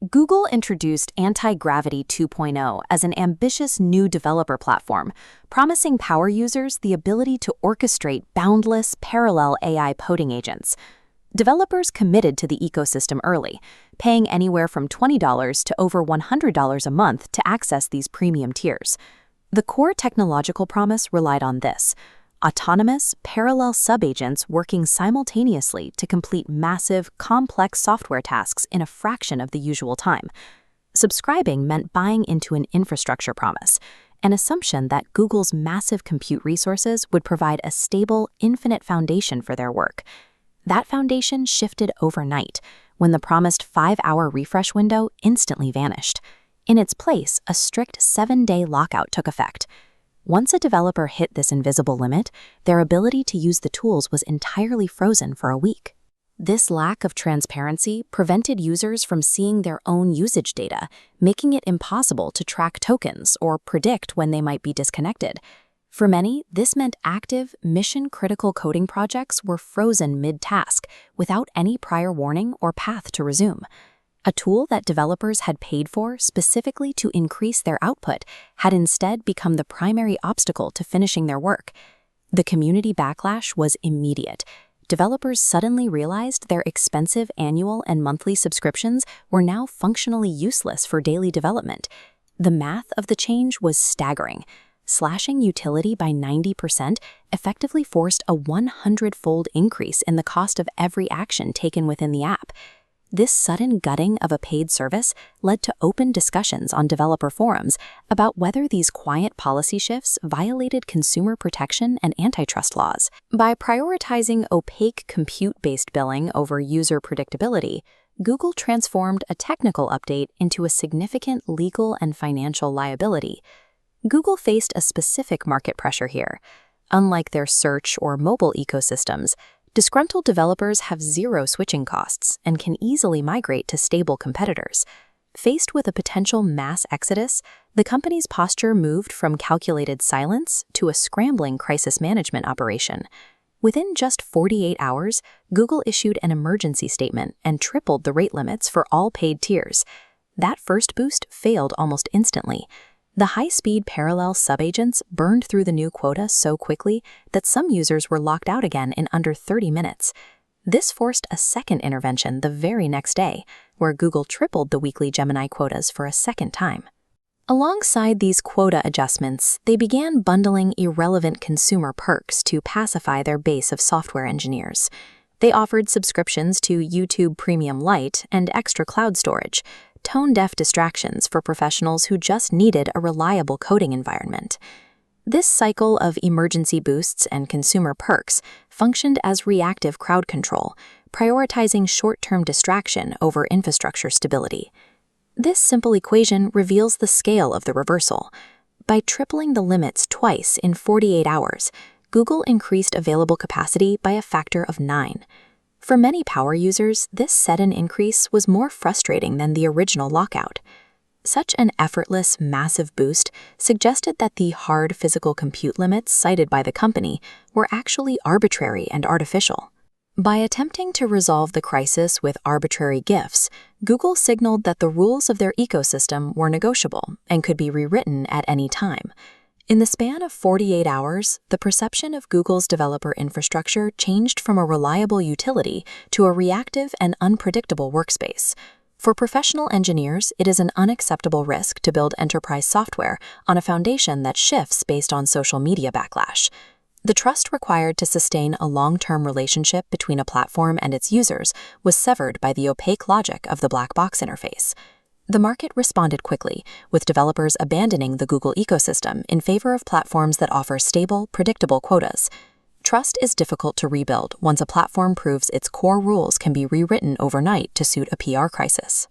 Google introduced Antigravity 2.0 as an ambitious new developer platform, promising power users the ability to orchestrate boundless, parallel AI coding agents. Developers committed to the ecosystem early, paying anywhere from $20 to over $100 a month to access these premium tiers. The core technological promise relied on this: autonomous, parallel subagents working simultaneously to complete massive, complex software tasks in a fraction of the usual time. Subscribing meant buying into an infrastructure promise, an assumption that Google's massive compute resources would provide a stable, infinite foundation for their work. That foundation shifted overnight, when the promised 5-hour refresh window instantly vanished. In its place, a strict 7-day lockout took effect. Once a developer hit this invisible limit, their ability to use the tools was entirely frozen for a week. This lack of transparency prevented users from seeing their own usage data, making it impossible to track tokens or predict when they might be disconnected. For many, this meant active, mission-critical coding projects were frozen mid-task, without any prior warning or path to resume. A tool that developers had paid for specifically to increase their output had instead become the primary obstacle to finishing their work. The community backlash was immediate. Developers suddenly realized their expensive annual and monthly subscriptions were now functionally useless for daily development. The math of the change was staggering. Slashing utility by 90% effectively forced a 100-fold increase in the cost of every action taken within the app. This sudden gutting of a paid service led to open discussions on developer forums about whether these quiet policy shifts violated consumer protection and antitrust laws. By prioritizing opaque compute-based billing over user predictability, Google transformed a technical update into a significant legal and financial liability. Google faced a specific market pressure here. Unlike their search or mobile ecosystems, disgruntled developers have zero switching costs and can easily migrate to stable competitors. Faced with a potential mass exodus, the company's posture moved from calculated silence to a scrambling crisis management operation. Within just 48 hours, Google issued an emergency statement and tripled the rate limits for all paid tiers. That first boost failed almost instantly. The high-speed parallel subagents burned through the new quota so quickly that some users were locked out again in under 30 minutes. This forced a second intervention the very next day, where Google tripled the weekly Gemini quotas for a second time. Alongside these quota adjustments, they began bundling irrelevant consumer perks to pacify their base of software engineers. They offered subscriptions to YouTube Premium Lite and extra cloud storage, tone-deaf distractions for professionals who just needed a reliable coding environment. This cycle of emergency boosts and consumer perks functioned as reactive crowd control, prioritizing short-term distraction over infrastructure stability. This simple equation reveals the scale of the reversal. By tripling the limits twice in 48 hours, Google increased available capacity by a factor of 9. For many power users, this sudden increase was more frustrating than the original lockout. Such an effortless, massive boost suggested that the hard physical compute limits cited by the company were actually arbitrary and artificial. By attempting to resolve the crisis with arbitrary gifts, Google signaled that the rules of their ecosystem were negotiable and could be rewritten at any time. In the span of 48 hours, the perception of Google's developer infrastructure changed from a reliable utility to a reactive and unpredictable workspace. For professional engineers, it is an unacceptable risk to build enterprise software on a foundation that shifts based on social media backlash. The trust required to sustain a long-term relationship between a platform and its users was severed by the opaque logic of the black box interface. The market responded quickly, with developers abandoning the Google ecosystem in favor of platforms that offer stable, predictable quotas. Trust is difficult to rebuild once a platform proves its core rules can be rewritten overnight to suit a PR crisis.